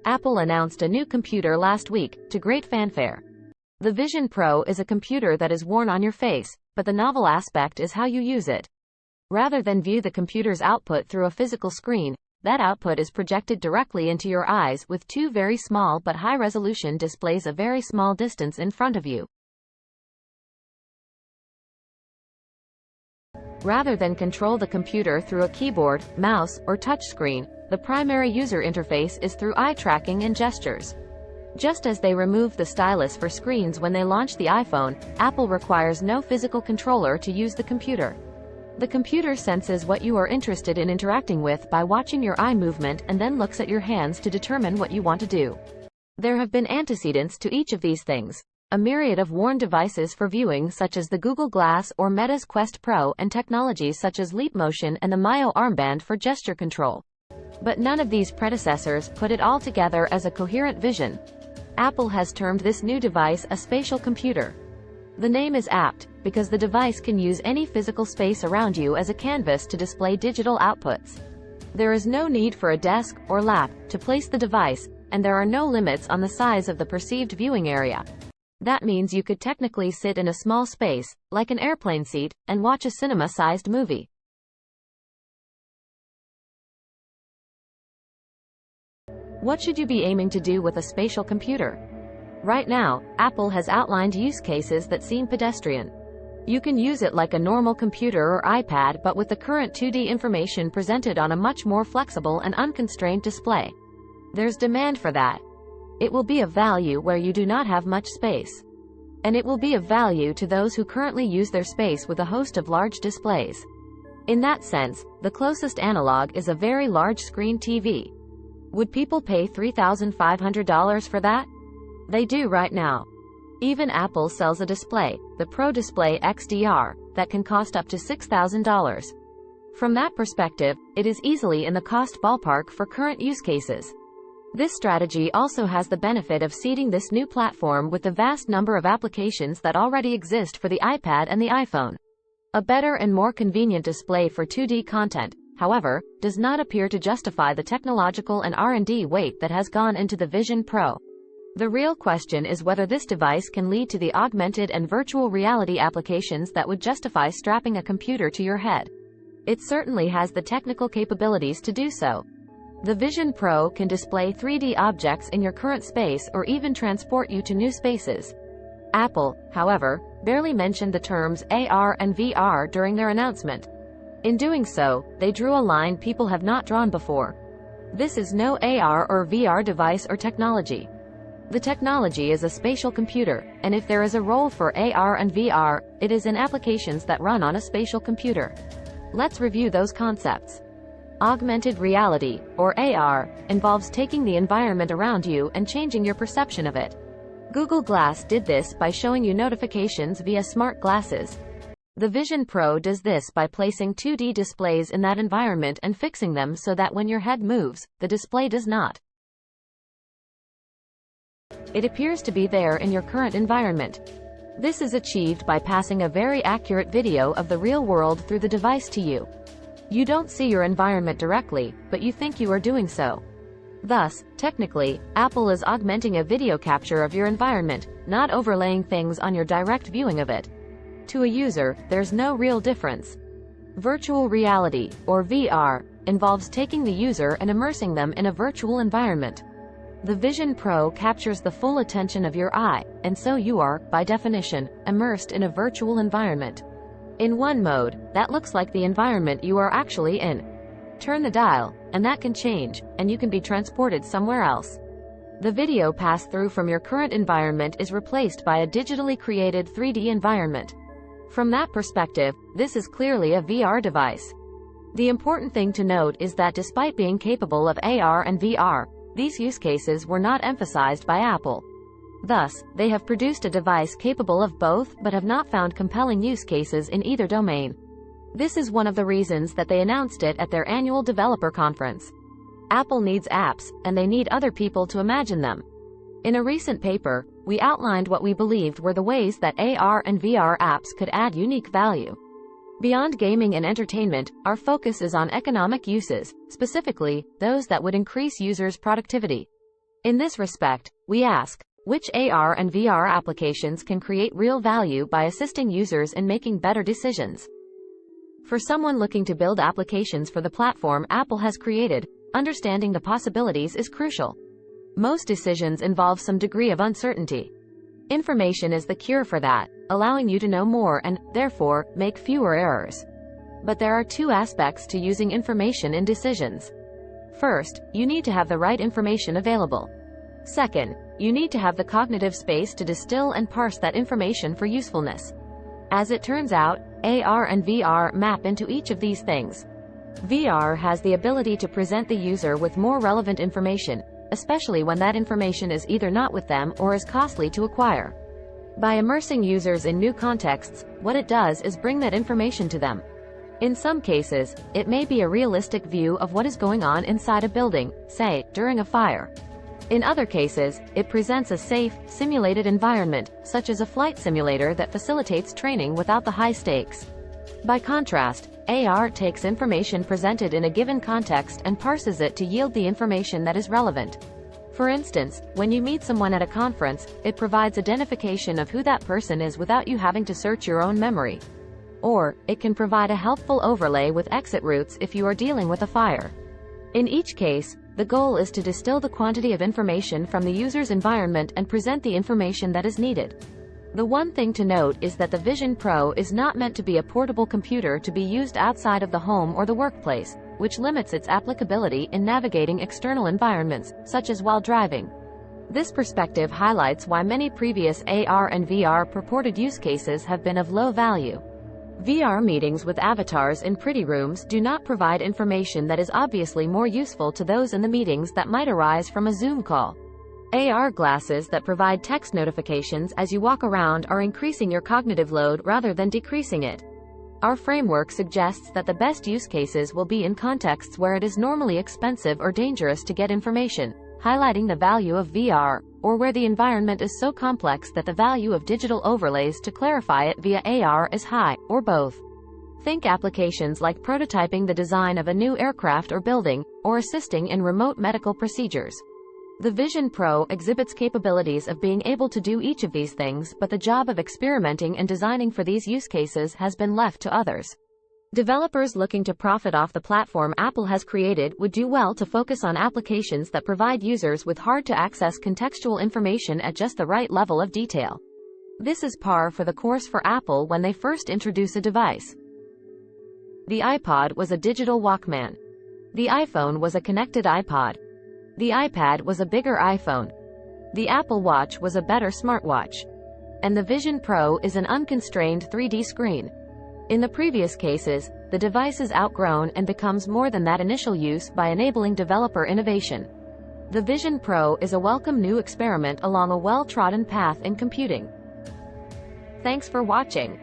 Apple announced a new computer last week, to great fanfare. The Vision Pro is a computer that is worn on your face, but the novel aspect is how you use it. Rather than view the computer's output through a physical screen, that output is projected directly into your eyes with two very small but high-resolution displays a very small distance in front of you. Rather than control the computer through a keyboard, mouse, or touchscreen, the primary user interface is through eye tracking and gestures. Just as they removed the stylus for screens when they launched the iPhone, Apple requires no physical controller to use the computer. The computer senses what you are interested in interacting with by watching your eye movement and then looks at your hands to determine what you want to do. There have been antecedents to each of these things. A myriad of worn devices for viewing such as the Google Glass or Meta's Quest Pro and technologies such as Leap Motion and the Myo armband for gesture control. But none of these predecessors put it all together as a coherent vision. Apple has termed this new device a spatial computer. The name is apt, because the device can use any physical space around you as a canvas to display digital outputs. There is no need for a desk or lap to place the device, and there are no limits on the size of the perceived viewing area. That means you could technically sit in a small space, like an airplane seat, and watch a cinema-sized movie. What should you be aiming to do with a spatial computer? Right now, Apple has outlined use cases that seem pedestrian. You can use it like a normal computer or iPad, but with the current 2D information presented on a much more flexible and unconstrained display. There's demand for that. It will be of value where you do not have much space. And it will be of value to those who currently use their space with a host of large displays. In that sense, the closest analog is a very large screen TV. Would people pay $3,500 for that? They do right now. Even Apple sells a display, the Pro Display XDR, that can cost up to $6,000. From that perspective, it is easily in the cost ballpark for current use cases. This strategy also has the benefit of seeding this new platform with the vast number of applications that already exist for the iPad and the iPhone. A better and more convenient display for 2D content, however, does not appear to justify the technological and R&D weight that has gone into the Vision Pro. The real question is whether this device can lead to the augmented and virtual reality applications that would justify strapping a computer to your head. It certainly has the technical capabilities to do so. The Vision Pro can display 3D objects in your current space or even transport you to new spaces. Apple, however, barely mentioned the terms AR and VR during their announcement. In doing so, they drew a line people have not drawn before. This is no AR or VR device or technology. The technology is a spatial computer, and if there is a role for AR and VR, it is in applications that run on a spatial computer. Let's review those concepts. Augmented reality, or AR, involves taking the environment around you and changing your perception of it. Google Glass did this by showing you notifications via smart glasses. The Vision Pro does this by placing 2D displays in that environment and fixing them so that when your head moves, the display does not. It appears to be there in your current environment. This is achieved by passing a very accurate video of the real world through the device to you. You don't see your environment directly, but you think you are doing so. Thus, technically, Apple is augmenting a video capture of your environment, not overlaying things on your direct viewing of it. To a user, there's no real difference. Virtual reality, or VR, involves taking the user and immersing them in a virtual environment. The Vision Pro captures the full attention of your eye, and so you are, by definition, immersed in a virtual environment. In one mode, that looks like the environment you are actually in. Turn the dial, and that can change, and you can be transported somewhere else. The video pass-through from your current environment is replaced by a digitally created 3D environment. From that perspective, this is clearly a VR device. The important thing to note is that despite being capable of AR and VR, these use cases were not emphasized by Apple. Thus, they have produced a device capable of both but have not found compelling use cases in either domain. This is one of the reasons that they announced it at their annual developer conference. Apple needs apps, and they need other people to imagine them. In a recent paper, we outlined what we believed were the ways that AR and VR apps could add unique value. Beyond gaming and entertainment, our focus is on economic uses, specifically, those that would increase users' productivity. In this respect, we ask, which AR and VR applications can create real value by assisting users in making better decisions? For someone looking to build applications for the platform Apple has created, understanding the possibilities is crucial. Most decisions involve some degree of uncertainty. Information is the cure for that, allowing you to know more and, therefore, make fewer errors. But there are two aspects to using information in decisions. First, you need to have the right information available. Second, you need to have the cognitive space to distill and parse that information for usefulness. As it turns out, AR and VR map into each of these things. VR has the ability to present the user with more relevant information, especially when that information is either not with them or is costly to acquire. By immersing users in new contexts, what it does is bring that information to them. In some cases, it may be a realistic view of what is going on inside a building, say, during a fire. In other cases, it presents a safe, simulated environment, such as a flight simulator that facilitates training without the high stakes. By contrast, AR takes information presented in a given context and parses it to yield the information that is relevant. For instance, when you meet someone at a conference, it provides identification of who that person is without you having to search your own memory. Or, it can provide a helpful overlay with exit routes if you are dealing with a fire. In each case, the goal is to distill the quantity of information from the user's environment and present the information that is needed. The one thing to note is that the Vision Pro is not meant to be a portable computer to be used outside of the home or the workplace, which limits its applicability in navigating external environments, such as while driving. This perspective highlights why many previous AR and VR purported use cases have been of low value. VR meetings with avatars in pretty rooms do not provide information that is obviously more useful to those in the meetings that might arise from a Zoom call. AR glasses that provide text notifications as you walk around are increasing your cognitive load rather than decreasing it. Our framework suggests that the best use cases will be in contexts where it is normally expensive or dangerous to get information, highlighting the value of VR, or where the environment is so complex that the value of digital overlays to clarify it via AR is high, or both. Think applications like prototyping the design of a new aircraft or building, or assisting in remote medical procedures. The Vision Pro exhibits capabilities of being able to do each of these things, but the job of experimenting and designing for these use cases has been left to others. Developers looking to profit off the platform Apple has created would do well to focus on applications that provide users with hard-to-access contextual information at just the right level of detail. This is par for the course for Apple when they first introduce a device. The iPod was a digital Walkman. The iPhone was a connected iPod. The iPad was a bigger iPhone. The Apple Watch was a better smartwatch. And the Vision Pro is an unconstrained 3D screen. In the previous cases, the device is outgrown and becomes more than that initial use by enabling developer innovation. The Vision Pro is a welcome new experiment along a well-trodden path in computing. Thanks for watching.